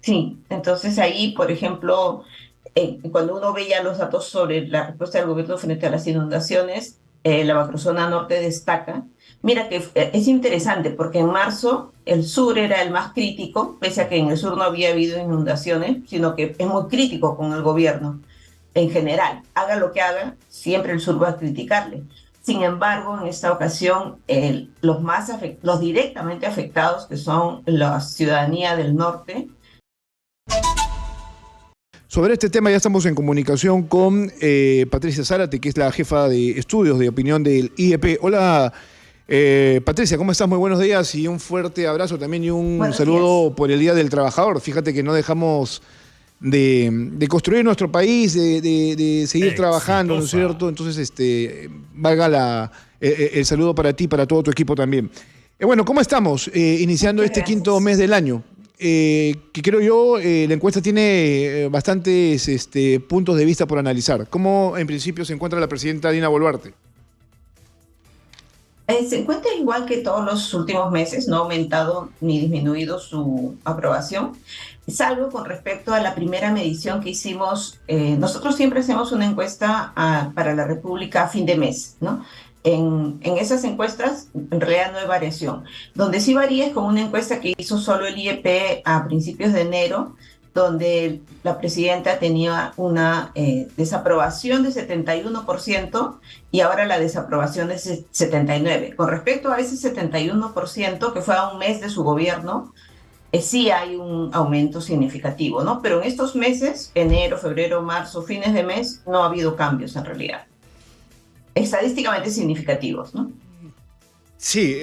Sí, entonces ahí, por ejemplo, cuando uno ve ya los datos sobre la respuesta del gobierno frente a las inundaciones, la macrozona norte destaca. Mira que es interesante porque en marzo el sur era el más crítico, pese a que en el sur no había habido inundaciones, sino que es muy crítico con el gobierno en general. Haga lo que haga, siempre el sur va a criticarle. Sin embargo, en esta ocasión, los directamente afectados, que son la ciudadanía del norte. Sobre este tema ya estamos en comunicación con Patricia Zárate, que es la jefa de estudios de opinión del IEP. Hola, Patricia, ¿cómo estás? Muy buenos días y un fuerte abrazo también y un Buenos días. saludo por el Día del Trabajador. Fíjate que no dejamos de construir nuestro país, de seguir trabajando, ¿no es Exitosa. cierto? Entonces, valga el saludo para ti y para todo tu equipo también. Bueno, ¿cómo estamos? Iniciando Muchas este quinto gracias. mes del año. Que creo yo, la encuesta tiene bastantes puntos de vista por analizar. ¿Cómo en principio se encuentra la presidenta Dina Boluarte? Se encuentra igual que todos los últimos meses, no ha aumentado ni disminuido su aprobación, salvo con respecto a la primera medición que hicimos. Nosotros siempre hacemos una encuesta para la República a fin de mes, ¿no? En esas encuestas en realidad no hay variación. Donde sí varía es con una encuesta que hizo solo el IEP a principios de enero, donde la presidenta tenía una desaprobación de 71% y ahora la desaprobación es 79%. Con respecto a ese 71% que fue a un mes de su gobierno, sí hay un aumento significativo, ¿no? Pero en estos meses, enero, febrero, marzo, fines de mes, no ha habido cambios en realidad, estadísticamente significativos, ¿no? Sí,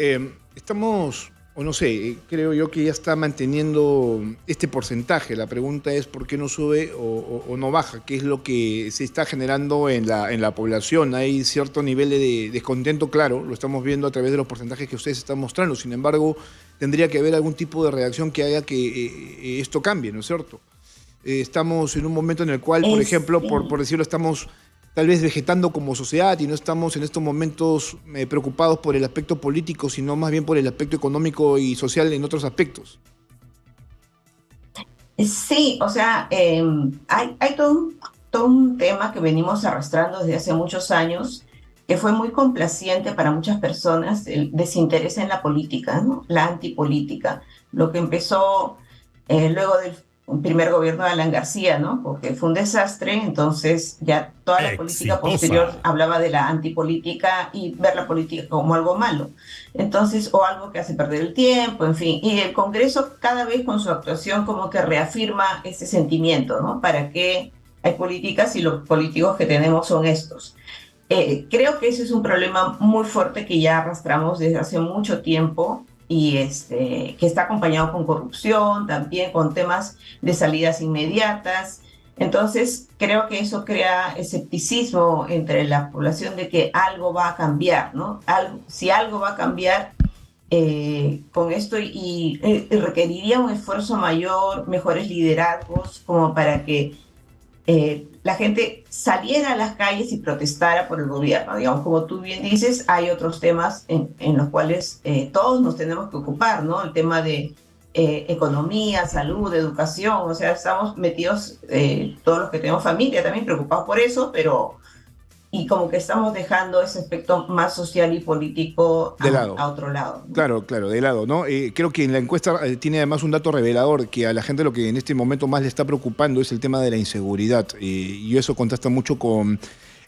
estamos, o no sé, creo yo que ya está manteniendo este porcentaje. La pregunta es por qué no sube o no baja, qué es lo que se está generando en la población. Hay cierto nivel de descontento, claro, lo estamos viendo a través de los porcentajes que ustedes están mostrando. Sin embargo, tendría que haber algún tipo de reacción que haga que esto cambie, ¿no es cierto? Estamos en un momento en el cual, por ejemplo, por Sí. decirlo, estamos tal vez vegetando como sociedad y no estamos en estos momentos preocupados por el aspecto político, sino más bien por el aspecto económico y social en otros aspectos. Sí, o sea, hay todo un tema que venimos arrastrando desde hace muchos años, que fue muy complaciente para muchas personas, el desinterés en la política, ¿no? La antipolítica, lo que empezó luego del primer gobierno de Alan García, ¿no? Porque fue un desastre, entonces ya toda la política posterior Exitosa. hablaba de la antipolítica y ver la política como algo malo. Entonces, o algo que hace perder el tiempo, en fin. Y el Congreso cada vez con su actuación como que reafirma ese sentimiento, ¿no? ¿Para qué hay políticas si los políticos que tenemos son estos? Creo que ese es un problema muy fuerte que ya arrastramos desde hace mucho tiempo y que está acompañado con corrupción, también con temas de salidas inmediatas. Entonces, creo que eso crea escepticismo entre la población de que algo va a cambiar, ¿no? Si algo va a cambiar con esto y requeriría un esfuerzo mayor, mejores liderazgos, como para que la gente saliera a las calles y protestara por el gobierno. Digamos, como tú bien dices, hay otros temas en los cuales todos nos tenemos que ocupar, ¿no? El tema de economía, salud, educación, o sea, estamos metidos, todos los que tenemos familia también preocupados por eso, pero y como que estamos dejando ese aspecto más social y político De lado. a otro lado, ¿no? Claro, claro, de lado, ¿no? Creo que en la encuesta tiene además un dato revelador, que a la gente lo que en este momento más le está preocupando es el tema de la inseguridad. Y eso contrasta mucho con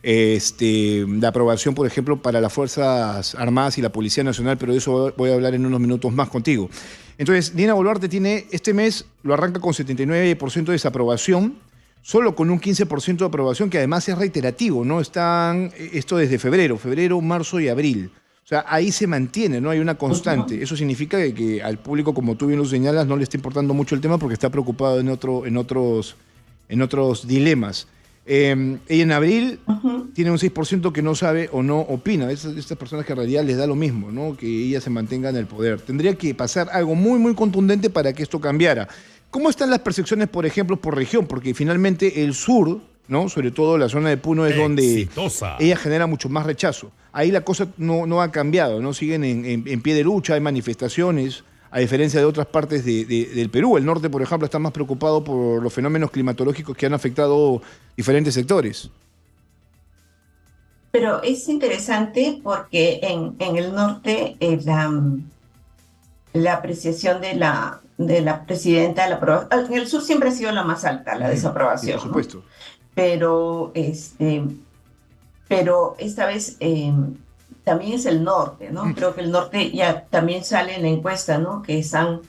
la aprobación, por ejemplo, para las Fuerzas Armadas y la Policía Nacional, pero de eso voy a hablar en unos minutos más contigo. Entonces, Dina Boluarte tiene, este mes lo arranca con 79% de desaprobación, solo con un 15% de aprobación, que además es reiterativo, ¿no? Están, esto desde febrero, marzo y abril. O sea, ahí se mantiene, ¿no? Hay una constante. Ujú. Eso significa que al público, como tú bien lo señalas, no le está importando mucho el tema porque está preocupado en otros dilemas. Ella en abril Ujú. tiene un 6% que no sabe o no opina. Estas personas que en realidad les da lo mismo, ¿no? Que ella se mantenga en el poder. Tendría que pasar algo muy, muy contundente para que esto cambiara. ¿Cómo están las percepciones, por ejemplo, por región? Porque finalmente el sur, ¿no? Sobre todo la zona de Puno es donde Exitosa. ella genera mucho más rechazo. Ahí la cosa no ha cambiado, ¿no? Siguen en pie de lucha, hay manifestaciones, a diferencia de otras partes del Perú. El norte, por ejemplo, está más preocupado por los fenómenos climatológicos que han afectado diferentes sectores. Pero es interesante porque en el norte la apreciación de la presidenta, en el sur siempre ha sido la más alta, la Sí, por desaprobación, ¿no? supuesto. Pero, pero esta vez también es el norte, ¿no? Creo que el norte ya también sale en la encuesta, ¿no? Que están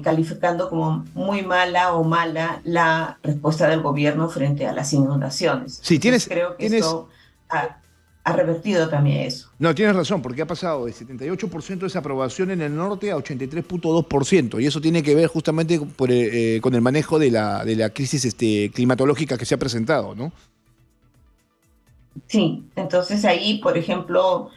calificando como muy mala o mala la respuesta del gobierno frente a las inundaciones. Sí, Entonces creo que tienes, esto ha revertido también eso. no, tienes razón, porque ha pasado de 78% de desaprobación en el norte a 83,2%, y eso tiene que ver justamente con el manejo de la crisis climatológica que se ha presentado, ¿no? Sí, entonces ahí, por ejemplo,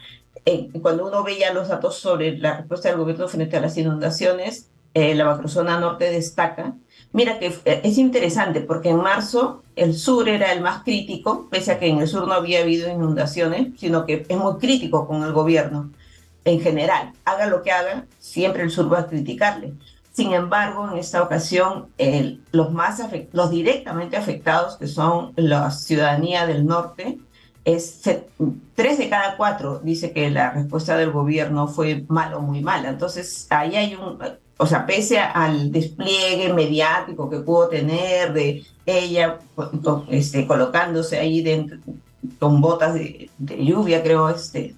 cuando uno veía los datos sobre la respuesta del gobierno frente a las inundaciones, la macrozona norte destaca. Mira que es interesante porque en marzo el sur era el más crítico, pese a que en el sur no había habido inundaciones, sino que es muy crítico con el gobierno en general. Haga lo que haga, siempre el sur va a criticarle. Sin embargo, en esta ocasión, los directamente afectados, que son la ciudadanía del norte, es 3 de cada 4 dice que la respuesta del gobierno fue mala o muy mala. Entonces, ahí hay o sea, pese al despliegue mediático que pudo tener de ella colocándose ahí dentro, con botas de lluvia, creo, en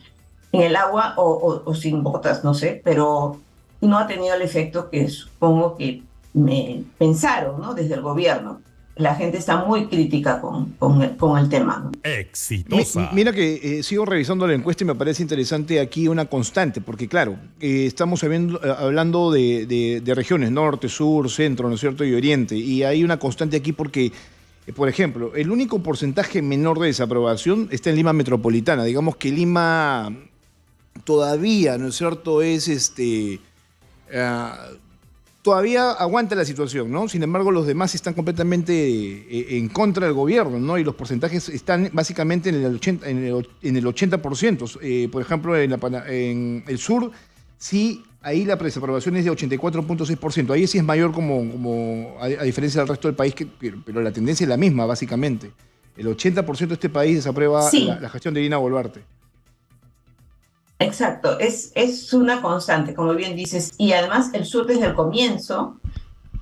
el agua o sin botas, no sé, pero no ha tenido el efecto que supongo que me pensaron, ¿no? Desde el gobierno. La gente está muy crítica con el tema, ¿no? Exitosa. Mira que sigo revisando la encuesta y me parece interesante aquí una constante, porque claro, estamos hablando de regiones, norte, sur, centro, ¿no es cierto?, y oriente, y hay una constante aquí porque, por ejemplo, el único porcentaje menor de desaprobación está en Lima metropolitana. Digamos que Lima todavía, ¿no es cierto?, ah, todavía aguanta la situación, ¿no? Sin embargo, los demás están completamente en contra del gobierno, ¿no? Y los porcentajes están básicamente en el 80%. Por ejemplo, en el sur, sí, ahí la desaprobación es de 84,6%. Ahí sí es mayor a diferencia del resto del país, pero la tendencia es la misma, básicamente. El 80% de este país desaprueba Sí, la gestión de Dina Boluarte. exacto, es una constante, como bien dices, y además el sur desde el comienzo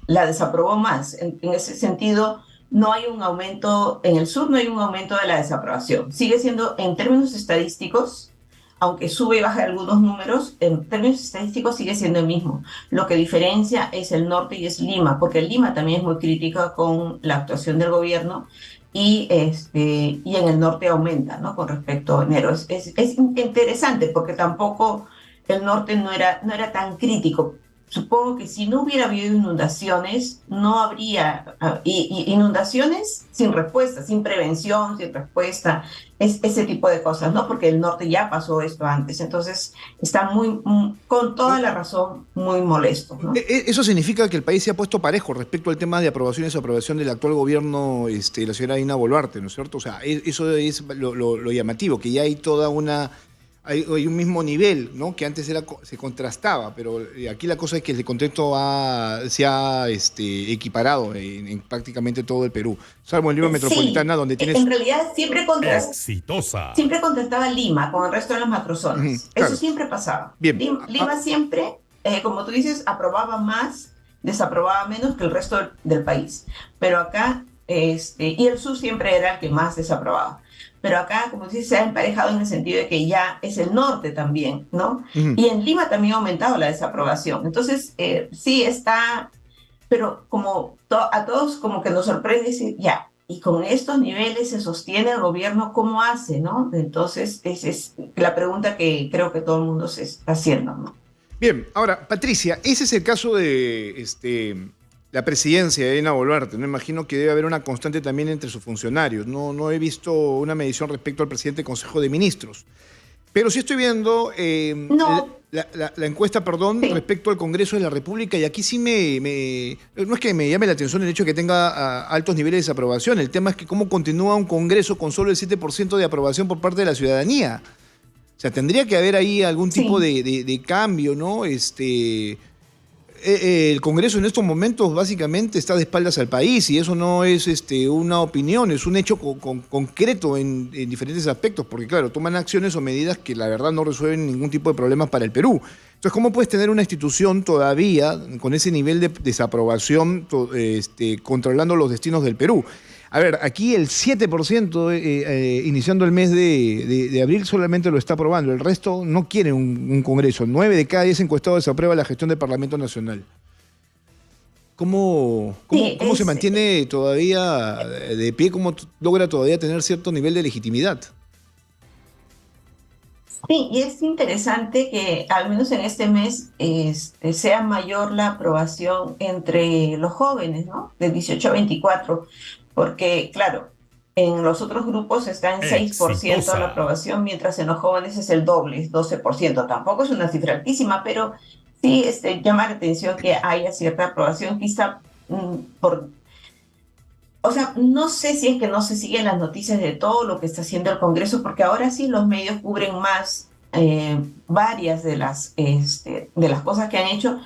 la desaprobó más. En ese sentido, no hay un aumento, en el sur no hay un aumento de la desaprobación. Sigue siendo, en términos estadísticos, aunque sube y baja algunos números, en términos estadísticos sigue siendo el mismo. Lo que diferencia es el norte y es Lima, porque Lima también es muy crítica con la actuación del gobierno y en el norte aumenta, ¿no? Con respecto a enero. Es interesante porque tampoco el norte no era tan crítico. Supongo que si no hubiera habido inundaciones, no habría inundaciones sin respuesta, sin prevención, sin respuesta, ese tipo de cosas, ¿no? Porque el norte ya pasó esto antes, entonces está con toda la razón, muy molesto, ¿no? Eso significa que el país se ha puesto parejo respecto al tema de aprobación y desaprobación del actual gobierno, la señora Dina Boluarte, ¿no es cierto? O sea, eso es lo llamativo, que ya hay toda una... Hay un mismo nivel, ¿no? Que antes se contrastaba, pero aquí la cosa es que el contexto se ha equiparado en prácticamente todo el Perú, salvo en Lima Sí, Metropolitana, donde tienes... en realidad Exitosa. siempre contrastaba Lima con el resto de las Ujú, macrozonas. Eso claro. siempre pasaba. Bien. Lima siempre, como tú dices, aprobaba más, desaprobaba menos que el resto del país. Pero acá, y el sur siempre era el que más desaprobaba. Pero acá, como dices, se ha emparejado en el sentido de que ya es el norte también, ¿no? Ujú. Y en Lima también ha aumentado la desaprobación. Entonces, sí está, pero como a todos como que nos sorprende decir, ya, y con estos niveles se sostiene el gobierno, ¿cómo hace, no? Entonces, esa es la pregunta que creo que todo el mundo se está haciendo, ¿no? Bien, ahora, Patricia, ese es el caso de la presidencia de Dina Boluarte. No imagino que debe haber una constante también entre sus funcionarios. No he visto una medición respecto al presidente del Consejo de Ministros. Pero sí estoy viendo No, la encuesta, perdón, sí, respecto al Congreso de la República, y aquí sí no es que me llame la atención el hecho de que tenga altos niveles de desaprobación. El tema es que cómo continúa un Congreso con solo el 7% de aprobación por parte de la ciudadanía. O sea, tendría que haber ahí algún tipo sí. de cambio, ¿no? el Congreso en estos momentos básicamente está de espaldas al país y eso no es una opinión, es un hecho concreto en diferentes aspectos, porque claro, toman acciones o medidas que la verdad no resuelven ningún tipo de problemas para el Perú. Entonces, ¿cómo puedes tener una institución todavía con ese nivel de desaprobación controlando los destinos del Perú? A ver, aquí el 7% iniciando el mes de abril solamente lo está aprobando. El resto no quiere un Congreso. 9 de cada 10 encuestados desaprueba la gestión del Parlamento Nacional. ¿Cómo se mantiene todavía de pie? ¿Cómo logra todavía tener cierto nivel de legitimidad? Sí, y es interesante que al menos en este mes sea mayor la aprobación entre los jóvenes, ¿no? De 18 a 24, porque claro, en los otros grupos está en 6% la Exitosa. aprobación, mientras en los jóvenes es el doble, es 12%. Tampoco es una cifra altísima, pero sí llama la atención que haya cierta aprobación, quizá por... O sea, no sé si es que no se siguen las noticias de todo lo que está haciendo el Congreso, porque ahora sí los medios cubren más varias de las cosas que han hecho,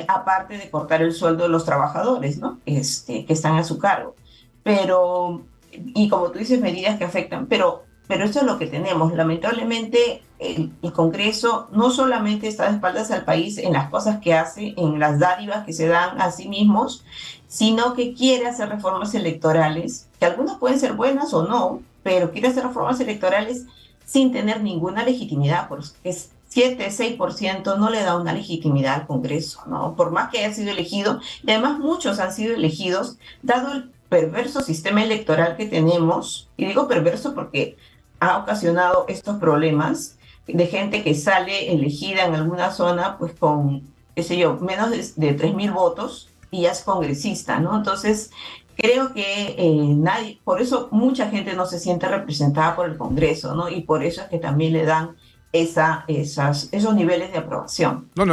aparte de cortar el sueldo de los trabajadores, ¿no? Que están a su cargo. Pero, y como tú dices, medidas que afectan, pero esto es lo que tenemos. Lamentablemente, el Congreso no solamente está de espaldas al país en las cosas que hace, en las dádivas que se dan a sí mismos, sino que quiere hacer reformas electorales, que algunas pueden ser buenas o no, pero quiere hacer reformas electorales sin tener ninguna legitimidad, porque es 6% no le da una legitimidad al Congreso, ¿no? Por más que haya sido elegido, y además muchos han sido elegidos, dado el perverso sistema electoral que tenemos, y digo perverso porque ha ocasionado estos problemas de gente que sale elegida en alguna zona, pues con, qué sé yo, menos de 3.000 votos, y ya es congresista, ¿no? Entonces, creo que nadie, por eso mucha gente no se siente representada por el Congreso, ¿no? Y por eso es que también le dan esos niveles de aprobación. No,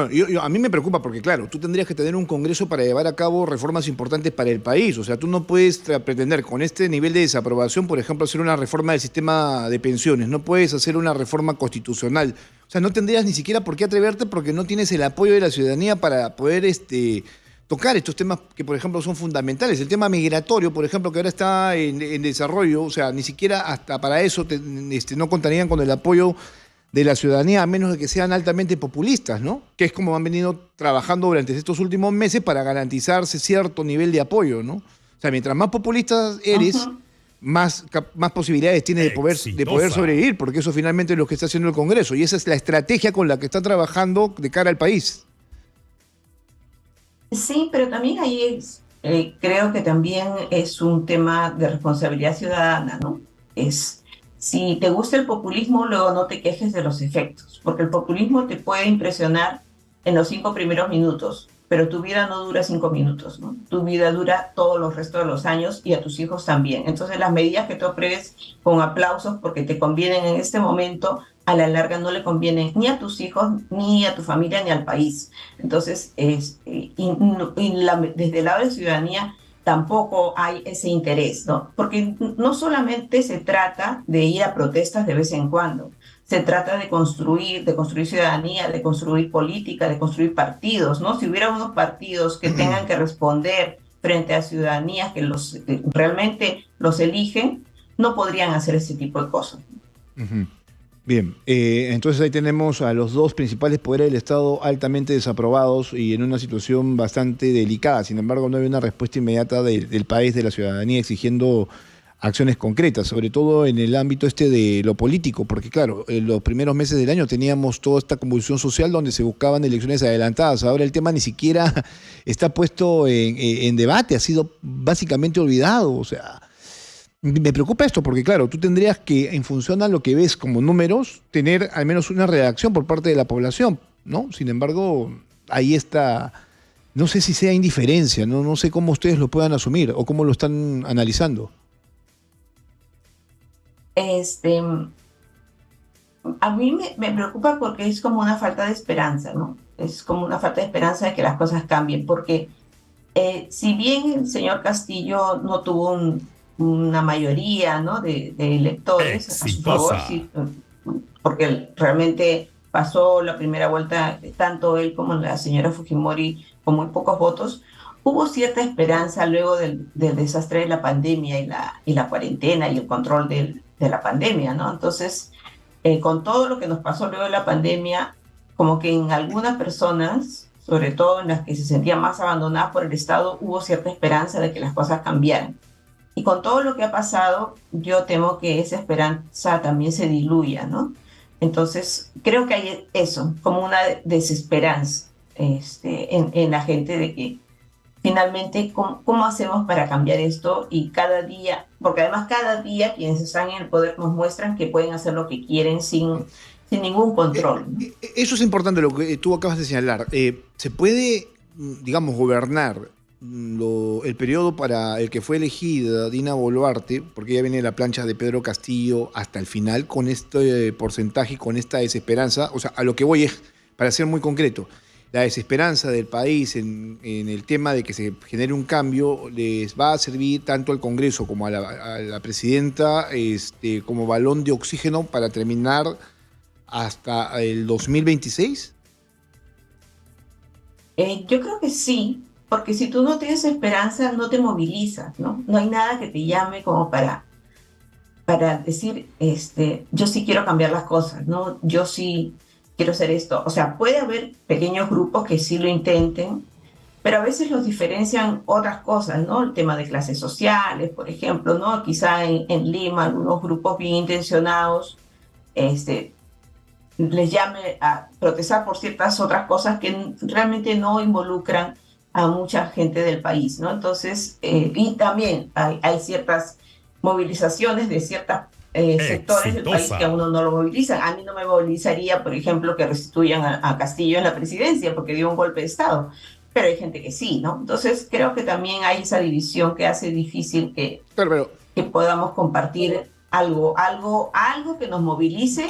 a mí me preocupa porque, claro, tú tendrías que tener un Congreso para llevar a cabo reformas importantes para el país. O sea, tú no puedes pretender con este nivel de desaprobación, por ejemplo, hacer una reforma del sistema de pensiones. No puedes hacer una reforma constitucional. O sea, no tendrías ni siquiera por qué atreverte porque no tienes el apoyo de la ciudadanía para poder tocar estos temas que, por ejemplo, son fundamentales. El tema migratorio, por ejemplo, que ahora está en desarrollo, o sea, ni siquiera hasta para eso no contarían con el apoyo de la ciudadanía, a menos de que sean altamente populistas, ¿no? Que es como han venido trabajando durante estos últimos meses para garantizarse cierto nivel de apoyo, ¿no? O sea, mientras más populistas eres, más posibilidades tienes de poder sobrevivir, porque eso finalmente es lo que está haciendo el Congreso, y esa es la estrategia con la que está trabajando de cara al país. Sí, pero también ahí creo que también es un tema de responsabilidad ciudadana, ¿no? Si te gusta el populismo, luego no te quejes de los efectos, porque el populismo te puede impresionar en los 5 primeros minutos, pero tu vida no dura 5 minutos, ¿no? Tu vida dura todos los restos de los años y a tus hijos también. Entonces las medidas que tú apruebes con aplausos porque te convienen en este momento, a la larga no le convienen ni a tus hijos, ni a tu familia, ni al país. Entonces, desde el lado de la ciudadanía, tampoco hay ese interés, ¿no? Porque no solamente se trata de ir a protestas de vez en cuando, se trata de construir ciudadanía, de construir política, de construir partidos, ¿no? Si hubiera unos partidos que tengan que responder frente a ciudadanías que realmente los eligen, no podrían hacer ese tipo de cosas. Bien, entonces ahí tenemos a los dos principales poderes del Estado altamente desaprobados y en una situación bastante delicada. Sin embargo, no hay una respuesta inmediata del país, de la ciudadanía, exigiendo acciones concretas, sobre todo en el ámbito de lo político, porque claro, en los primeros meses del año teníamos toda esta convulsión social donde se buscaban elecciones adelantadas. Ahora el tema ni siquiera está puesto en debate, ha sido básicamente olvidado, o sea... Me preocupa esto porque, claro, tú tendrías que, en función a lo que ves como números, tener al menos una reacción por parte de la población, ¿no? Sin embargo, ahí está, no sé si sea indiferencia, no sé cómo ustedes lo puedan asumir o cómo lo están analizando. A mí me preocupa porque es como una falta de esperanza, ¿no? Es como una falta de esperanza de que las cosas cambien, porque si bien el señor Castillo no tuvo una mayoría, ¿no? de electores a su favor, sí, porque realmente pasó la primera vuelta, tanto él como la señora Fujimori, con muy pocos votos, hubo cierta esperanza luego del desastre de la pandemia y la cuarentena y el control de la pandemia, ¿no? Entonces, con todo lo que nos pasó luego de la pandemia, como que en algunas personas, sobre todo en las que se sentían más abandonadas por el Estado, hubo cierta esperanza de que las cosas cambiaran. Y con todo lo que ha pasado, yo temo que esa esperanza también se diluya, ¿no? Entonces, creo que hay eso, como una desesperanza en la gente de que finalmente, ¿cómo hacemos para cambiar esto? Y cada día, porque además cada día quienes están en el poder nos muestran que pueden hacer lo que quieren sin ningún control, ¿no? Eso es importante lo que tú acabas de señalar. ¿Se puede, digamos, gobernar el periodo para el que fue elegida Dina Boluarte, porque ya viene la plancha de Pedro Castillo hasta el final, con este porcentaje, con esta desesperanza? O sea, a lo que voy es, para ser muy concreto, la desesperanza del país en el tema de que se genere un cambio les va a servir tanto al Congreso como a la presidenta como balón de oxígeno para terminar hasta el 2026? Yo creo que sí, porque si tú no tienes esperanza, no te movilizas, ¿no? No hay nada que te llame como para decir, yo sí quiero cambiar las cosas, ¿no? Yo sí quiero hacer esto. O sea, puede haber pequeños grupos que sí lo intenten, pero a veces los diferencian otras cosas, ¿no? El tema de clases sociales, por ejemplo, ¿no? Quizá en Lima algunos grupos bien intencionados les llame a protestar por ciertas otras cosas que realmente no involucran a mucha gente del país, ¿no? Entonces, y también hay ciertas movilizaciones de ciertos sectores del país que a uno no lo movilizan. A mí no me movilizaría, por ejemplo, que restituyan a Castillo en la presidencia porque dio un golpe de Estado, pero hay gente que sí, ¿no? Entonces, creo que también hay esa división que hace difícil que podamos compartir algo que nos movilice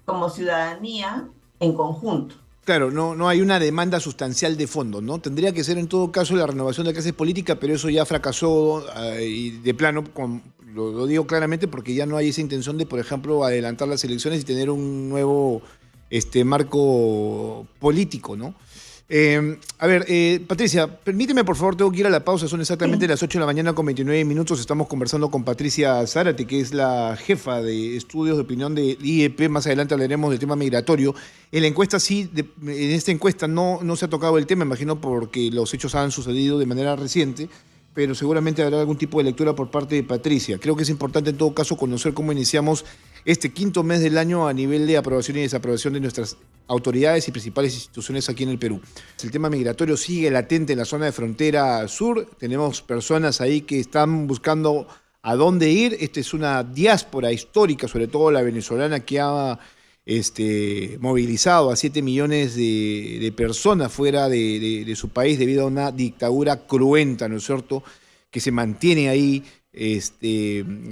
como ciudadanía en conjunto. Claro, no hay una demanda sustancial de fondo, ¿no? Tendría que ser en todo caso la renovación de clases políticas, pero eso ya fracasó y de plano, lo digo claramente porque ya no hay esa intención de, por ejemplo, adelantar las elecciones y tener un nuevo marco político, ¿no? Patricia, permíteme por favor, tengo que ir a la pausa, son exactamente las 8 de la mañana con 29 minutos, estamos conversando con Patricia Zárate, que es la jefa de estudios de opinión de IEP, más adelante hablaremos del tema migratorio. En la encuesta en esta encuesta no se ha tocado el tema, imagino porque los hechos han sucedido de manera reciente, pero seguramente habrá algún tipo de lectura por parte de Patricia. Creo que es importante en todo caso conocer cómo iniciamos este quinto mes del año a nivel de aprobación y desaprobación de nuestras autoridades y principales instituciones aquí en el Perú. El tema migratorio sigue latente en la zona de frontera sur. Tenemos personas ahí que están buscando a dónde ir. Esta es una diáspora histórica, sobre todo la venezolana, que ha movilizado a 7 millones de personas fuera de su país debido a una dictadura cruenta, ¿no es cierto?, que se mantiene ahí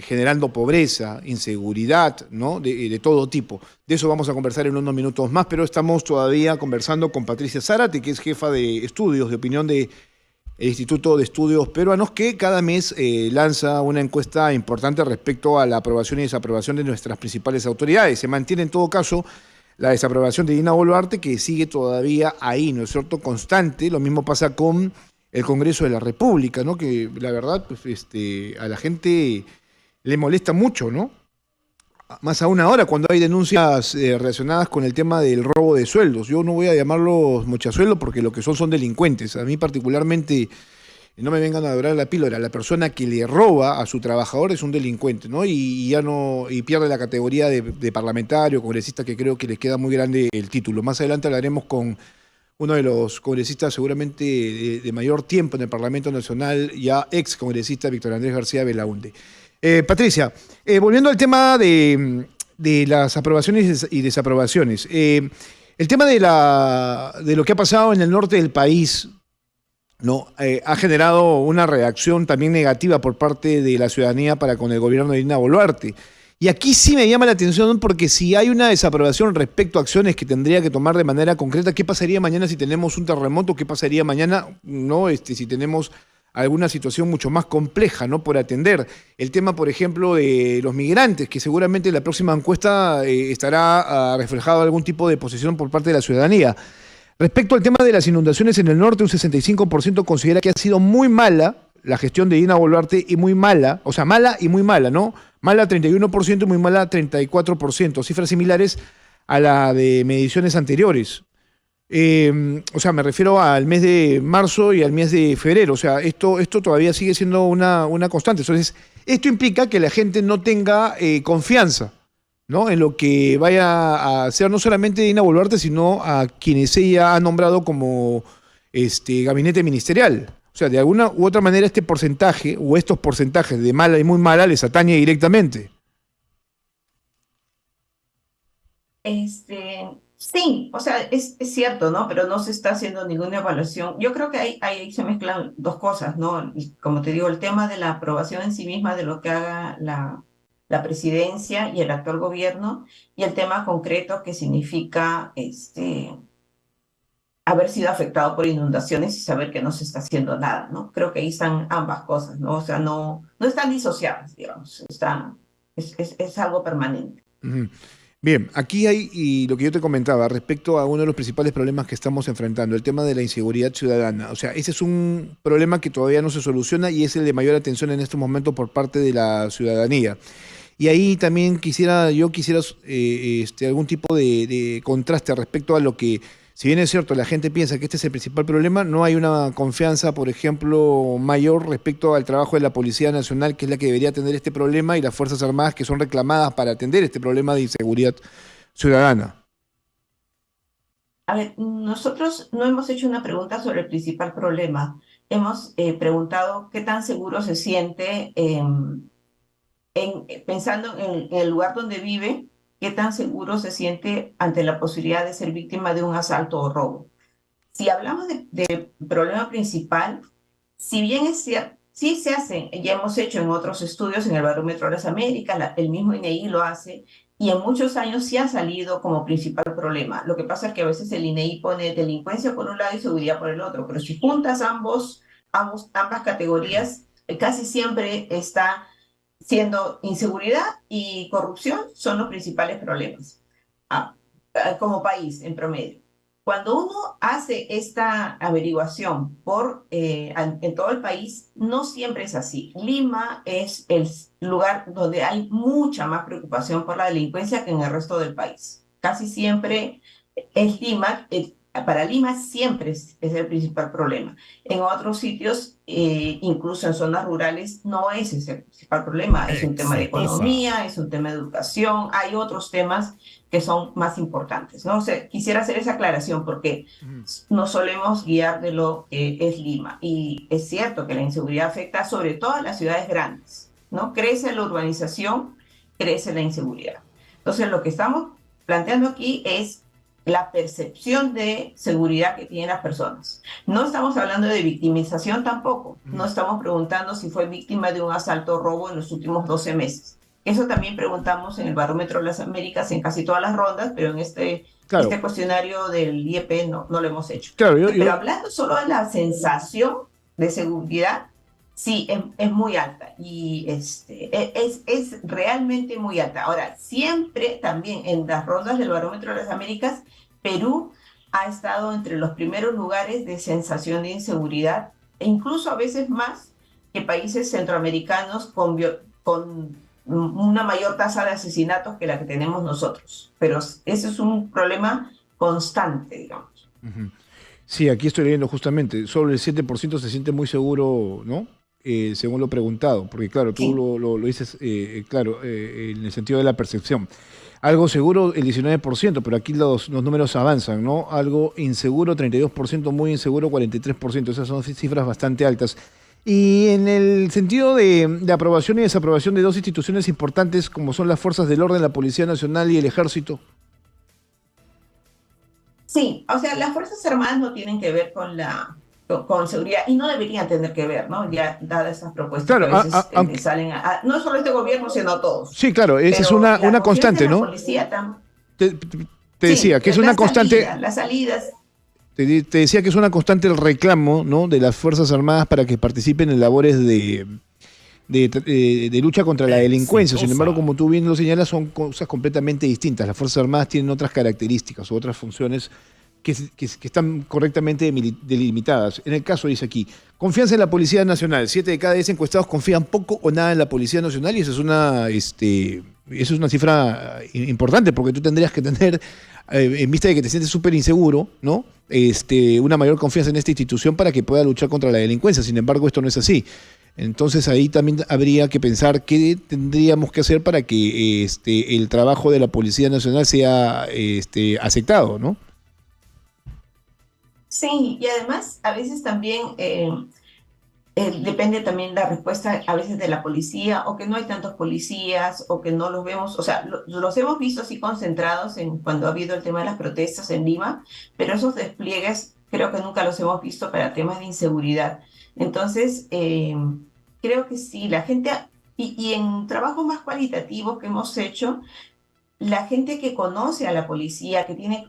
generando pobreza, inseguridad, ¿no?, de todo tipo. De eso vamos a conversar en unos minutos más, pero estamos todavía conversando con Patricia Zárate, que es jefa de estudios de opinión del Instituto de Estudios Peruanos, que cada mes lanza una encuesta importante respecto a la aprobación y desaprobación de nuestras principales autoridades. Se mantiene en todo caso la desaprobación de Dina Boluarte, que sigue todavía ahí, ¿no es cierto?, constante. Lo mismo pasa con el Congreso de la República, ¿no?, que la verdad pues, a la gente le molesta mucho, ¿no? Más aún ahora cuando hay denuncias relacionadas con el tema del robo de sueldos. Yo no voy a llamarlos mochasueldos porque lo que son delincuentes. A mí particularmente, no me vengan a dorar la píldora, la persona que le roba a su trabajador es un delincuente, ¿no? Y pierde la categoría de parlamentario, congresista, que creo que les queda muy grande el título. Más adelante hablaremos con uno de los congresistas seguramente de mayor tiempo en el Parlamento Nacional, ya ex congresista, Víctor Andrés García Belaunde. Patricia, volviendo al tema de las aprobaciones y desaprobaciones, el tema de lo que ha pasado en el norte del país, ¿no?, ha generado una reacción también negativa por parte de la ciudadanía para con el gobierno de Dina Boluarte. Y aquí sí me llama la atención porque si hay una desaprobación respecto a acciones que tendría que tomar de manera concreta, ¿qué pasaría mañana si tenemos un terremoto? ¿Qué pasaría mañana, no, si tenemos alguna situación mucho más compleja, ¿no?, por atender. El tema, por ejemplo, de los migrantes, que seguramente en la próxima encuesta estará reflejado algún tipo de posición por parte de la ciudadanía. Respecto al tema de las inundaciones en el norte, un 65% considera que ha sido muy mala la gestión de Dina Boluarte y muy mala, o sea, mala y muy mala, ¿no? Mala 31% y muy mala 34%, cifras similares a la de mediciones anteriores. O sea, me refiero al mes de marzo y al mes de febrero. O sea, esto todavía sigue siendo una constante. Entonces, esto implica que la gente no tenga confianza, ¿no?, en lo que vaya a hacer no solamente Dina Boluarte, sino a quienes ella ha nombrado como gabinete ministerial. O sea, de alguna u otra manera este porcentaje o estos porcentajes de mala y muy mala les atañe directamente. Sí, o sea, es cierto, ¿no? Pero no se está haciendo ninguna evaluación. Yo creo que ahí se mezclan dos cosas, ¿no? Y como te digo, el tema de la aprobación en sí misma de lo que haga la presidencia y el actual gobierno, y el tema concreto que significa haber sido afectado por inundaciones y saber que no se está haciendo nada, ¿no? Creo que ahí están ambas cosas, ¿no? O sea, no están disociadas, digamos, es algo permanente. Ujú. Bien, aquí hay, y lo que yo te comentaba, respecto a uno de los principales problemas que estamos enfrentando, el tema de la inseguridad ciudadana. O sea, ese es un problema que todavía no se soluciona y es el de mayor atención en este momento por parte de la ciudadanía. Y ahí también quisiera algún tipo de contraste respecto a lo que, si bien es cierto, la gente piensa que este es el principal problema, no hay una confianza, por ejemplo, mayor respecto al trabajo de la Policía Nacional, que es la que debería atender este problema, y las Fuerzas Armadas, que son reclamadas para atender este problema de inseguridad ciudadana. A ver, nosotros no hemos hecho una pregunta sobre el principal problema. Hemos preguntado qué tan seguro se siente pensando en el lugar donde vive, qué tan seguro se siente ante la posibilidad de ser víctima de un asalto o robo. Si hablamos de problema principal, si bien es cierto, sí se hacen, ya hemos hecho en otros estudios, en el Barómetro de las Américas, el mismo INEI lo hace, y en muchos años sí ha salido como principal problema. Lo que pasa es que a veces el INEI pone delincuencia por un lado y seguridad por el otro, pero si juntas ambas categorías, casi siempre está siendo inseguridad y corrupción son los principales problemas como país en promedio. Cuando uno hace esta averiguación en todo el país, no siempre es así. Lima es el lugar donde hay mucha más preocupación por la delincuencia que en el resto del país. Casi siempre es Lima, para Lima siempre es el principal problema. En otros sitios, incluso en zonas rurales, no es ese el principal problema. Es un tema de economía, es un tema de educación, hay otros temas que son más importantes, ¿no? O sea, quisiera hacer esa aclaración porque nos solemos guiar de lo que es Lima. Y es cierto que la inseguridad afecta sobre todo a las ciudades grandes, ¿no? Crece la urbanización, crece la inseguridad. Entonces, lo que estamos planteando aquí es la percepción de seguridad que tienen las personas. No estamos hablando de victimización tampoco. No estamos preguntando si fue víctima de un asalto o robo en los últimos 12 meses. Eso también preguntamos en el Barómetro de las Américas en casi todas las rondas, pero en este cuestionario del IEP no lo hemos hecho. Claro, pero hablando solo de la sensación de seguridad, sí, es muy alta y es realmente muy alta. Ahora, siempre también en las rondas del Barómetro de las Américas, Perú ha estado entre los primeros lugares de sensación de inseguridad, e incluso a veces más que países centroamericanos con una mayor tasa de asesinatos que la que tenemos nosotros. Pero ese es un problema constante, digamos. Sí, aquí estoy leyendo justamente, solo el 7% se siente muy seguro, ¿no? Según lo preguntado, porque claro, tú lo dices, en el sentido de la percepción. Algo seguro, el 19%, pero aquí los números avanzan, ¿no? Algo inseguro, 32%, muy inseguro, 43%. Esas son cifras bastante altas. Y en el sentido de aprobación y desaprobación de dos instituciones importantes como son las fuerzas del orden, la Policía Nacional y el Ejército. Sí, o sea, las Fuerzas Armadas no tienen que ver con seguridad y no deberían tener que ver, ¿no? Ya dadas esas propuestas que a veces salen no solo este gobierno, sino todos. Sí, claro, esa es una constante, ¿no? La policía te decía que es una constante. Las salidas. te decía que es una constante el reclamo, ¿no?, de las Fuerzas Armadas para que participen en labores de lucha contra la delincuencia. Sin embargo, Exitosa. como tú bien lo señalas, son cosas completamente distintas. Las Fuerzas Armadas tienen otras características o otras funciones que están correctamente delimitadas. En el caso, dice aquí, confianza en la Policía Nacional. 7 de cada 10 encuestados confían poco o nada en la Policía Nacional y eso es una cifra importante porque tú tendrías que tener, en vista de que te sientes súper inseguro, ¿no? Una mayor confianza en esta institución para que pueda luchar contra la delincuencia. Sin embargo, esto no es así. Entonces ahí también habría que pensar qué tendríamos que hacer para que el trabajo de la Policía Nacional sea aceptado, ¿no? Sí, y además a veces también depende también la respuesta a veces de la policía, o que no hay tantos policías, o que no los vemos, o sea, los hemos visto así concentrados en cuando ha habido el tema de las protestas en Lima, pero esos despliegues creo que nunca los hemos visto para temas de inseguridad. Entonces, creo que sí, la gente, y en trabajos más cualitativos que hemos hecho, la gente que conoce a la policía, que tiene,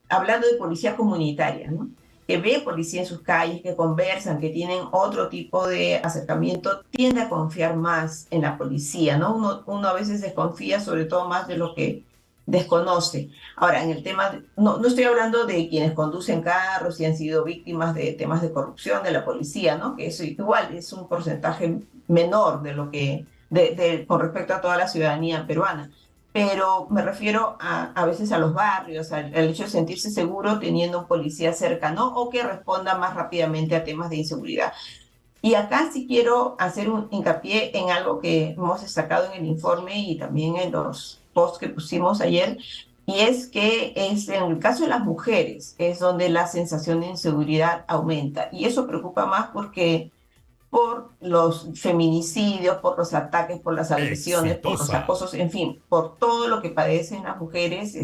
hablando de policía comunitaria, ¿no?, que ve policía en sus calles, que conversan, que tienen otro tipo de acercamiento, tiende a confiar más en la policía, ¿no? Uno a veces desconfía sobre todo más de lo que desconoce. Ahora, en el tema, no estoy hablando de quienes conducen carros y han sido víctimas de temas de corrupción de la policía, ¿no?, que eso igual es un porcentaje menor de lo que, con respecto a toda la ciudadanía peruana, pero me refiero a veces a los barrios, al hecho de sentirse seguro teniendo un policía cerca, ¿no? O que responda más rápidamente a temas de inseguridad. Y acá sí quiero hacer un hincapié en algo que hemos destacado en el informe y también en los posts que pusimos ayer, y es que es en el caso de las mujeres es donde la sensación de inseguridad aumenta. Y eso preocupa más porque por los feminicidios, por los ataques, por las agresiones, por los Exitosa. acosos, en fin, por todo lo que padecen las mujeres,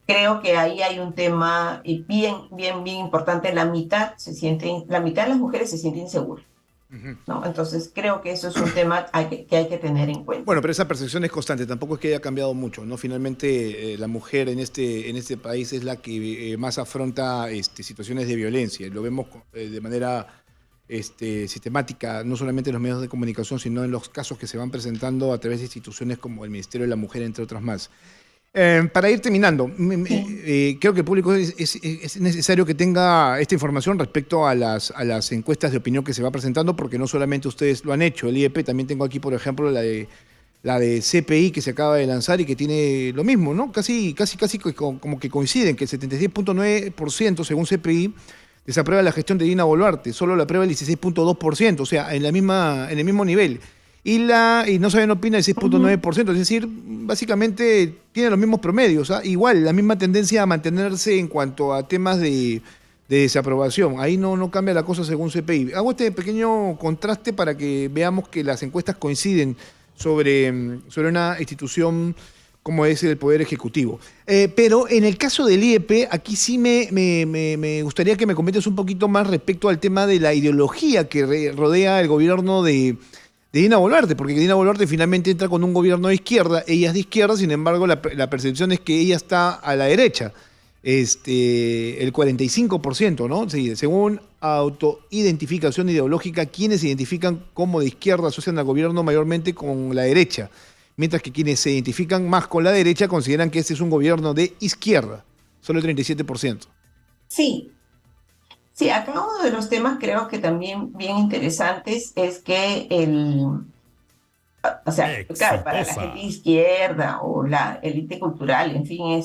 creo que ahí hay un tema bien importante. La mitad de las mujeres se sienten inseguras, Ujú. ¿no? Entonces creo que eso es un tema que hay que tener en cuenta. Bueno, pero esa percepción es constante, tampoco es que haya cambiado mucho, ¿no? Finalmente, la mujer en este país es la que más afronta situaciones de violencia. Lo vemos de manera sistemática, no solamente en los medios de comunicación, sino en los casos que se van presentando a través de instituciones como el Ministerio de la Mujer, entre otras más. Para ir terminando, Sí. creo que el público es necesario que tenga esta información respecto a las encuestas de opinión que se va presentando, porque no solamente ustedes lo han hecho, el IEP, también tengo aquí, por ejemplo, la de CPI que se acaba de lanzar y que tiene lo mismo, ¿no? Casi como que coinciden, que el 76.9% según CPI desaprueba la gestión de Dina Boluarte, solo la aprueba el 16.2%, o sea, en el mismo nivel. Y no saben opina el Ujú. 6.9%, es decir, básicamente tiene los mismos promedios, ¿ah? Igual, la misma tendencia a mantenerse en cuanto a temas de desaprobación. Ahí no cambia la cosa según CPI. Hago este pequeño contraste para que veamos que las encuestas coinciden sobre una institución como es el Poder Ejecutivo. Pero en el caso del IEP, aquí sí me gustaría que me comentes un poquito más respecto al tema de la ideología que rodea el gobierno de Dina Boluarte, porque Dina Boluarte finalmente entra con un gobierno de izquierda, ella es de izquierda, sin embargo la percepción es que ella está a la derecha, el 45%, ¿no? Sí, según autoidentificación ideológica, quienes se identifican como de izquierda asocian al gobierno mayormente con la derecha, mientras que quienes se identifican más con la derecha consideran que este es un gobierno de izquierda, solo el 37%. Sí, sí, acá uno de los temas creo que también bien interesantes es que o sea, claro, para la gente de Exitosa. izquierda o la élite cultural, en fin,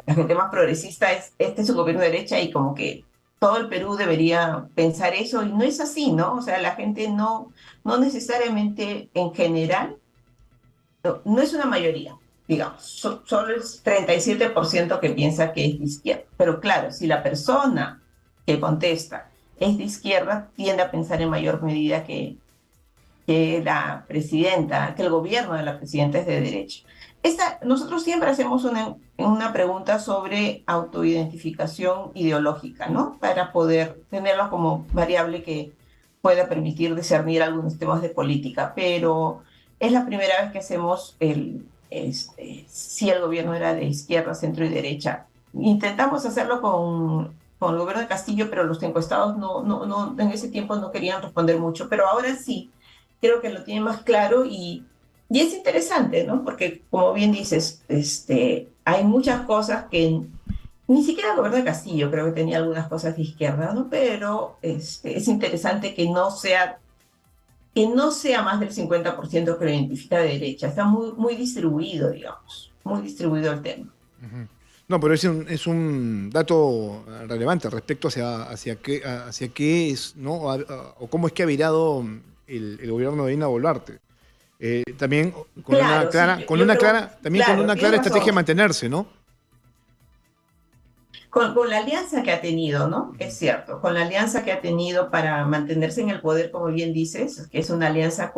la gente más progresista este es un gobierno de derecha y como que todo el Perú debería pensar eso y no es así, ¿no? O sea, la gente no necesariamente en general, no es una mayoría, digamos, solo es 37% que piensa que es de izquierda. Pero claro, si la persona que contesta es de izquierda, tiende a pensar en mayor medida que la presidenta, que el gobierno de la presidenta es de derecha. Nosotros siempre hacemos una pregunta sobre autoidentificación ideológica, ¿no? Para poder tenerlo como variable que pueda permitir discernir algunos temas de política, pero es la primera vez que hacemos si el gobierno era de izquierda, centro y derecha. intentamos hacerlo con el gobierno de Castillo, pero los encuestados en ese tiempo no querían responder mucho, pero ahora sí, creo que lo tienen más claro y es interesante, ¿no? Porque como bien dices, hay muchas cosas que ni siquiera el gobierno de Castillo creo que tenía algunas cosas de izquierda, ¿no? Pero es interesante que no sea más del 50% que lo identifica de derecha. Está muy, muy distribuido, digamos, muy distribuido el tema. Ujú. No, pero es un dato relevante respecto hacia qué es, ¿no? O cómo es que ha virado el gobierno de Dina Boluarte. También con una Claro, sí, clara, con yo una creo, clara, también con claro, una clara tienes estrategia de razón. mantenerse, ¿no? Con la alianza que ha tenido, ¿no? Es cierto, con la alianza que ha tenido para mantenerse en el poder, como bien dices, que es una alianza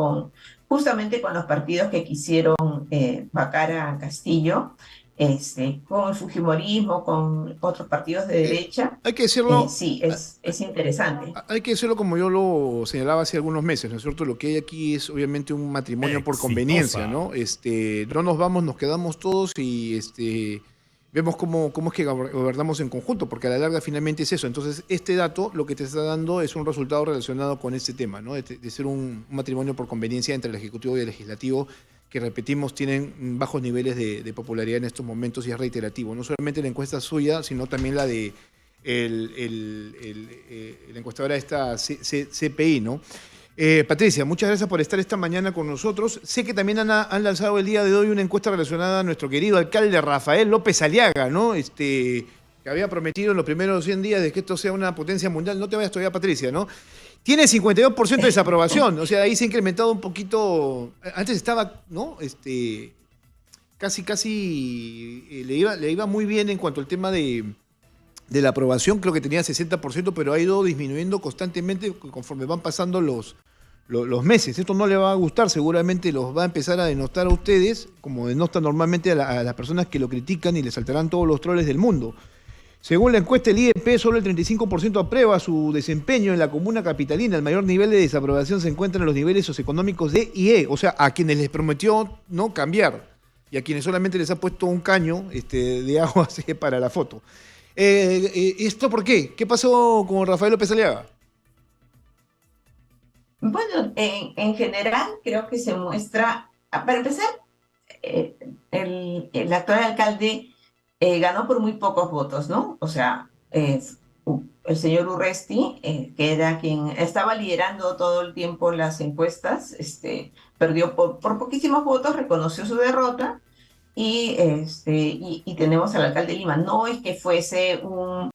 justamente con los partidos que quisieron vacar a Castillo, con el Fujimorismo, con otros partidos de Eh, derecha, hay que decirlo, sí, es interesante. hay que decirlo como yo lo señalaba hace algunos meses, ¿no es cierto? Lo que hay aquí es obviamente un matrimonio por conveniencia, Exitosa. ¿no? No nos vamos, nos quedamos todos y vemos cómo es que gobernamos en conjunto, porque a la larga finalmente es eso. Entonces, este dato lo que te está dando es un resultado relacionado con este tema, ¿no? De ser un matrimonio por conveniencia entre el Ejecutivo y el Legislativo, que repetimos, tienen bajos niveles de popularidad en estos momentos y es reiterativo. No solamente la encuesta suya, sino también la de la encuestadora esta CPI, ¿no? Patricia, muchas gracias por estar esta mañana con nosotros. Sé que también han lanzado el día de hoy una encuesta relacionada a nuestro querido alcalde Rafael López Aliaga, ¿no? Que había prometido en los primeros 100 días de que esto sea una potencia mundial. No te vayas todavía, Patricia, ¿no? Tiene 52% de desaprobación, o sea, ahí se ha incrementado un poquito. Antes estaba, ¿no? Casi le iba muy bien en cuanto al tema de la aprobación, creo que tenía 60%, pero ha ido disminuyendo constantemente conforme van pasando los meses. Esto no le va a gustar, seguramente los va a empezar a denostar a ustedes, como denostan normalmente a las personas que lo critican y les saltarán todos los troles del mundo. Según la encuesta del IEP, solo el 35% aprueba su desempeño en la comuna capitalina. El mayor nivel de desaprobación se encuentra en los niveles socioeconómicos D y E, o sea, a quienes les prometió no cambiar y a quienes solamente les ha puesto un caño de agua para la foto. ¿Esto por qué? ¿Qué pasó con Rafael López Aliaga? Bueno, en general creo que se muestra, para empezar, el actual alcalde ganó por muy pocos votos, ¿no? O sea, el señor Urresti, que era quien estaba liderando todo el tiempo las encuestas, perdió por poquísimos votos, reconoció su derrota y tenemos al alcalde de Lima. No es que fuese un